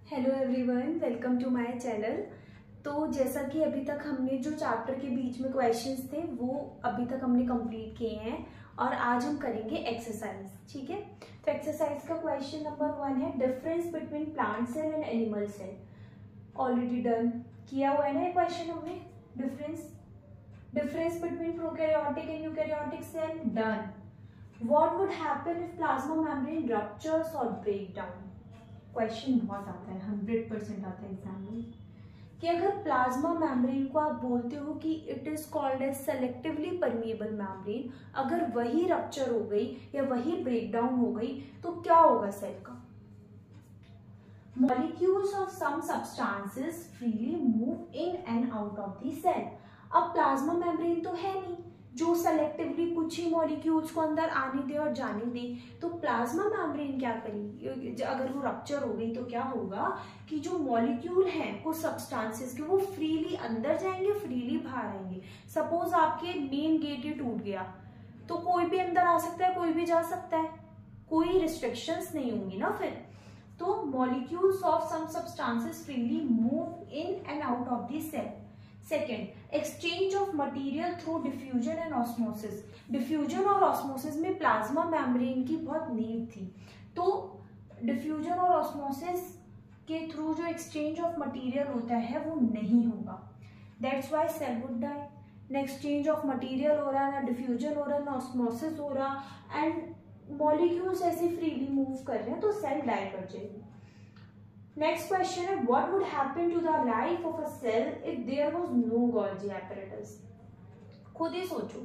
Hello everyone, welcome to my channel. तो जैसा कि अभी तक हमने जो चैप्टर के बीच में क्वेश्चंस थे वो अभी तक हमने कंप्लीट किए हैं और आज हम करेंगे एक्सरसाइज। ठीक है, तो एक्सरसाइज का क्वेश्चन नंबर 1 है difference between plant cell and animal cell. Already done किया हुआ है ना ये क्वेश्चन हमने। Difference between prokaryotic and eukaryotic cell done. What would happen if plasma membrane ruptures और ब्रेक डाउन। क्वेश्चन बहुत आता है, 100% आता है एग्जाम में कि अगर प्लाज्मा मेम्ब्रेन को आप बोलते हो कि it is called as selectively permeable membrane, अगर वही रप्चर हो गई या वही ब्रेक डाउन हो गई तो क्या होगा सेल का। Molecules of some substances freely move in and out of the cell. अब प्लाज्मा मेम्ब्रेन तो है नहीं जो सेलेक्टिवली कुछ ही मॉलिक्यूल्स को अंदर आने दे और जाने दे, तो प्लाज्मा मेम्ब्रेन क्या करेगी। अगर वो रप्चर हो गई तो क्या होगा कि जो मॉलिक्यूल हैं कुछ सब्सटेंसेस के वो फ्रीली अंदर जाएंगे, फ्रीली बाहर आएंगे। सपोज आपके मेन गेट ही टूट गया तो कोई भी अंदर आ सकता है, कोई भी जा सकता है, कोई रिस्ट्रिक्शंस नहीं होंगी ना फिर। तो molecules of some substances freely move in and out of the cell. Second, exchange of material through diffusion and osmosis. Diffusion और ऑस्मोसिस में प्लाज्मा मेम्ब्रेन की बहुत नीड थी, तो डिफ्यूजन और ऑस्मोसिस के थ्रू जो एक्सचेंज ऑफ मटेरियल होता है वो नहीं होगा, that's why cell would die. ना एक्सचेंज ऑफ मटेरियल हो रहा, ना डिफ्यूजन हो रहा, ना ऑस्मोसिस हो रहा एंड मॉलिक्यूल्स ऐसे फ्रीली मूव कर रहे हैं तो सेल डाई कर जाएगी। नेक्स्ट क्वेश्चन है what would happen to the life of a cell if there was no Golgi apparatus. खुद ही सोचो,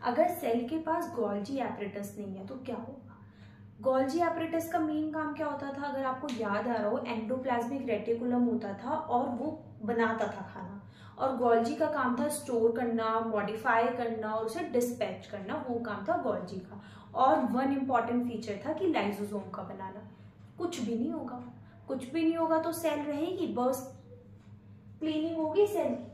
अगर सेल के पास गोल्जी एपरेटस नहीं है तो क्या होगा। गोल्जी एपरेटस का मेन काम क्या होता था, अगर आपको याद आ रहा हो, एंडोप्लाज्मिक रेटिकुलम होता था और वो बनाता था खाना, और गोल्जी का काम था स्टोर करना, मॉडिफाई करना और उसे डिस्पैच करना, वो काम था गोल्जी का। और वन इम्पॉर्टेंट फीचर था कि लाइसोसोम का बनाना। कुछ भी नहीं होगा, कुछ भी नहीं होगा तो सेल रहेगी, बस क्लीनिंग होगी सेल की।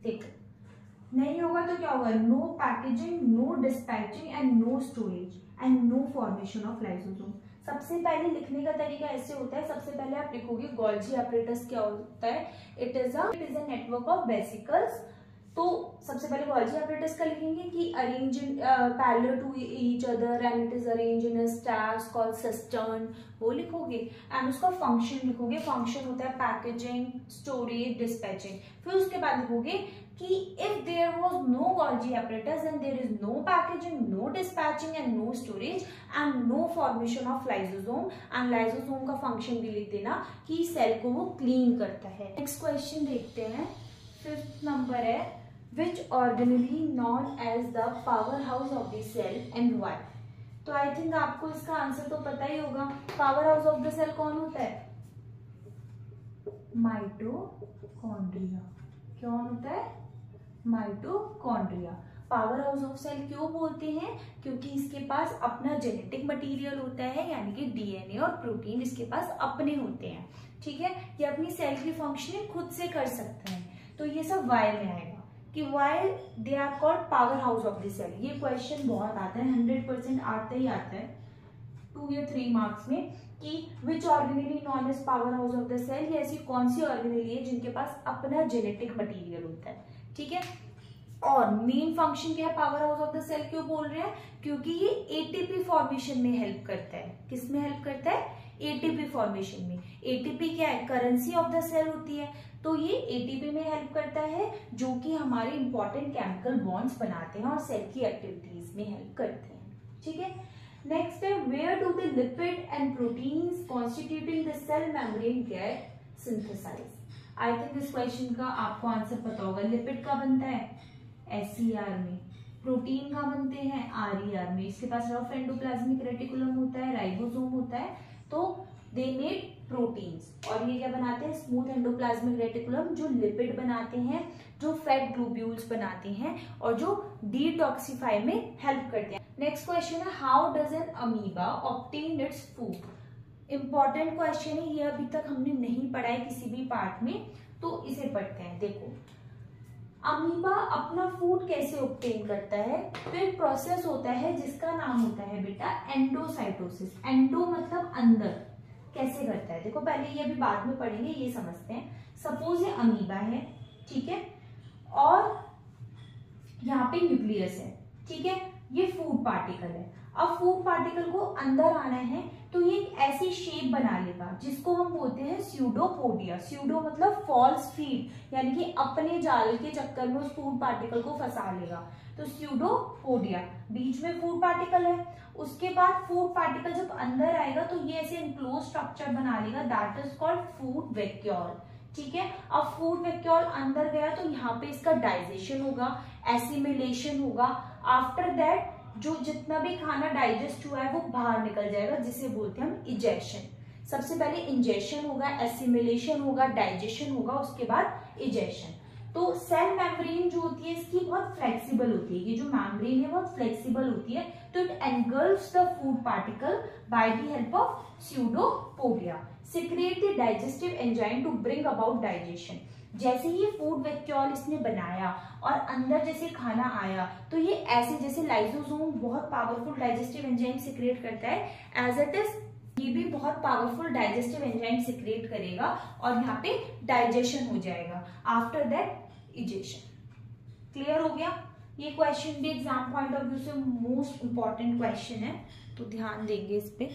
देखो नहीं होगा तो क्या होगा, no packaging, no dispatching and no storage and no formation of lysosome. सबसे पहले लिखने का तरीका ऐसे होता है, सबसे पहले आप लिखोगे गोल्जी एपरेटस क्या होता है। It is a network of vesicles. तो सबसे पहले गोल्जी एपरेटस का लिखेंगे कि arrange in parallel to each other and it is arrange in a stacks called cistern, वो लिखोगे। एंड उसका फंक्शन लिखोगे, फंक्शन होता है पैकेजिंग, स्टोरेज, डिस्पैचिंग। फिर उसके बाद लिखोगे कि if there was no Golgi apparatus and there is no packaging, no dispatching and no storage and no formation of lysosome. And lysosome का फंक्शन भी लिख देना कि सेल को वो क्लीन करता है। नेक्स्ट क्वेश्चन देखते हैं, 5th नंबर है which organelle known as the powerhouse of the cell and why। तो आई थिंक आपको इसका आंसर तो पता ही होगा। Power house of the cell कौन होता है, माइटोकॉन्ड्रिया। कौन होता है, mitochondria. Power house of cell क्यों बोलते हैं, क्योंकि इसके पास अपना जेनेटिक मटेरियल होता है, यानी कि डीएनए और प्रोटीन इसके पास अपने होते हैं। ठीक है, ये अपनी सेल की फंक्शनिंग खुद से कर सकते हैं, तो ये सब वाई में आएगा कि why they are called power house of the cell. ये क्वेश्चन बहुत आता है, 100% आता ही आता है 2 या 3 मार्क्स में कि which organelle known as power house of the cell. ये ऐसी कौन सी ऑर्गेनेली है जिनके पास अपना जेनेटिक मटेरियल होता है। ठीक है, और मेन फंक्शन क्या है, power house of the cell क्यों बोल रहे हैं, क्योंकि ये एटीपी फॉर्मेशन में हेल्प करता है। किस में हेल्प करता है, एटीपी फॉर्मेशन में। एटीपी क्या है, करेंसी ऑफ द सेल होती है, तो ये एटीपी में हेल्प करता है जो कि हमारे इंपॉर्टेंट केमिकल बॉन्ड्स बनाते हैं और सेल की एक्टिविटीज में हेल्प करते हैं। ठीक है, नेक्स्ट है where do the lipid and proteins constituting the cell membrane get synthesized. I think इस क्वेश्चन का आपको आंसर पता होगा। लिपिड का बनता है SCR में, प्रोटीन का बनते हैं RER में। इसके पास रफ एंडोप्लाज्मिक रेटिकुलम होता है, राइबोसोम होता है, तो दे मेड प्रोटीन्स। और ये क्या बनाते हैं, स्मूथ एंडोप्लाज्मिक रेटिकुलम जो लिपिड बनाते हैं, जो फैट ग्लोब्यूल्स बनाते हैं और जो डिटॉक्सिफाई में हेल्प करते हैं। नेक्स्ट क्वेश्चन है how does N amoeba obtain its food. Important question है, ये अभी तक हमने नहीं पढ़ा है किसी भी पार्ट में, तो इसे पढ़ते हैं। देखो अमीबा अपना फूड कैसे ऑब्टेन करता है, तो एक प्रोसेस होता है जिसका नाम होता है बेटा एंडोसाइटोसिस। एंडो मतलब अंदर, कैसे करता है। देखो पहले ये अभी बाद में पढ़ेंगे, ये समझते हैं। सपोज ये अमीबा है, ठीक है, और यहाँ पे न्यूक्लियस है, ठीक है, ये फूड पार्टिकल है। अब फूड पार्टिकल को अंदर आना है तो ये एक ऐसी शेप बना लेगा जिसको हम बोलते हैं स्यूडोपोडिया। स्यूडो मतलब फॉल्स फीड, यानी कि अपने जाल के चक्कर में उस फूड पार्टिकल को फंसा लेगा, तो स्यूडोपोडिया। बीच में फूड पार्टिकल है, उसके बाद फूड पार्टिकल जब अंदर आएगा तो ये ऐसे इनक्लोज स्ट्रक्चर बना लेगा, that is called food vacuole, ठीक है। अब फूड वैक्यूल अंदर गया तो यहाँ पे इसका डाइजेशन होगा, एसिमिलेशन होगा। आफ्टर दैट जो जितना भी खाना डाइजेस्ट हुआ है वो बाहर निकल जाएगा, जिसे बोलते हैं हम इजेशन। सबसे पहले इंजेशन होगा, एसिमिलेशन होगा, डाइजेशन होगा, उसके बाद इजेशन। तो सेल मेम्ब्रेन जो होती है इसकी बहुत फ्लेक्सिबल होती है, ये जो मेम्ब्रेन है बहुत फ्लेक्सिबल होती है, तो it engulfs the food particle by the help of pseudopodia, secrete the digestive enzyme to bring about digestion. जैसे ही फूड वैक्यूल इसने बनाया और अंदर जैसे खाना आया तो ये ऐसे, जैसे लाइसोसोम बहुत पावरफुल डाइजेस्टिव एंजाइम सिक्रेट करता है, एज इट इज ये भी बहुत पावरफुल डाइजेस्टिव एंजाइम सिक्रेट करेगा और यहाँ पे डाइजेशन हो जाएगा। After that egestion. क्लियर हो गया? ये क्वेश्चन भी एग्जाम पॉइंट ऑफ व्यू से मोस्ट इंपॉर्टेंट क्वेश्चन है, तो ध्यान देंगे इस पे।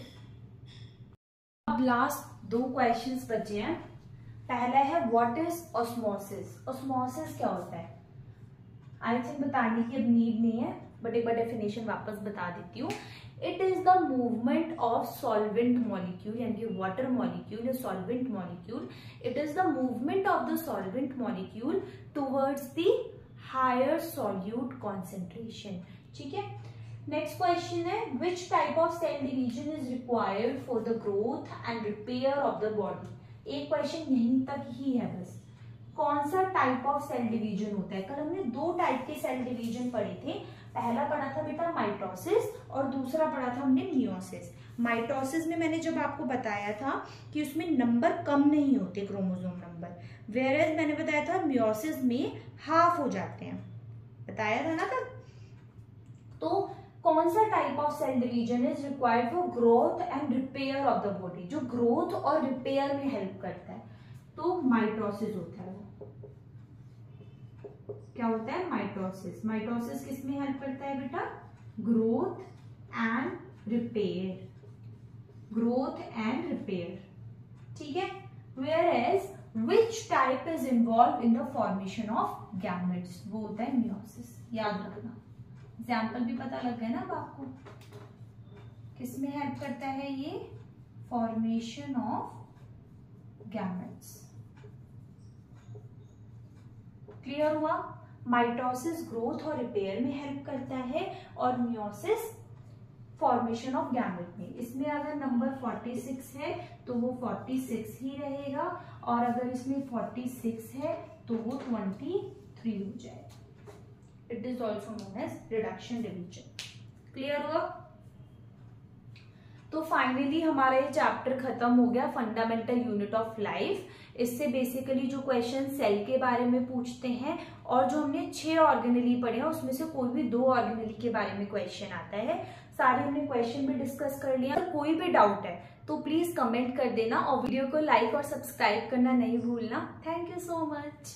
अब लास्ट 2 क्वेश्चंस बचे हैं। पहला है व्हाट इज ऑस्मोसिस। ऑस्मोसिस क्या होता है? आई थिंक बताने की अब नीड नहीं है, बट एक बार डेफिनेशन वापस बता देती हूँ। It is the movement of solvent molecule, यानी कि वाटर मॉलिक्यूल या solvent molecule. It is the movement of the solvent molecule towards the higher solute concentration, ठीक है। नेक्स्ट क्वेश्चन है which type of cell division is required for the growth and repair of the body. एक question यहीं तक ही है बस। कौन सा टाइप ऑफ सेल डिवीजन होता है? कल हमने 2 टाइप के सेल डिवीजन पढ़े थे। पहला पढ़ा था बेटा माइटोसिस और दूसरा पढ़ा था हमने मियोसिस। माइटोसिस में मैंने जब आपको बताया था कि उसमें नंबर कम नहीं होते, क्रोमोसोम नंबर, वेयरएज मैंने बताया था मियोसिस में हाफ हो जाते हैं, बताया था ना कल। तो कौन सा type of cell division is required for growth and repair of the body, जो ग्रोथ और रिपेयर में हेल्प करता है? तो माइटोसिस होता है। क्या होता है? माइटोसिस। माइटोसिस किस में हेल्प करता है बेटा? Growth and repair, growth and repair, ठीक है। Whereas which type is involved in the formation of gametes, वो होता है मियोसिस। याद रखना, एग्जाम्पल भी पता लग गया ना अब आपको। किसमें हेल्प करता है ये? Formation of gametes. क्लियर हुआ? माइटोसिस ग्रोथ और रिपेयर में हेल्प करता है और मियोसिस फॉर्मेशन ऑफ गैमेट में। इसमें अगर नंबर 46 है तो वो 46 ही रहेगा, और अगर इसमें 46 है तो वो 23 हो जाएगा। It is also known as reduction division. Clear हुआ? तो फाइनली हमारा ये चैप्टर खत्म हो गया, फंडामेंटल यूनिट ऑफ लाइफ। इससे बेसिकली जो क्वेश्चन सेल के बारे में पूछते हैं, और जो हमने 6 ऑर्गेनेली पढ़े हैं उसमें से कोई भी 2 ऑर्गेनेली के बारे में क्वेश्चन आता है। सारे हमने क्वेश्चन भी डिस्कस कर लिया। अगर कोई भी डाउट है तो प्लीज कमेंट कर देना, और वीडियो को लाइक और सब्सक्राइब करना नहीं भूलना। Thank you so much.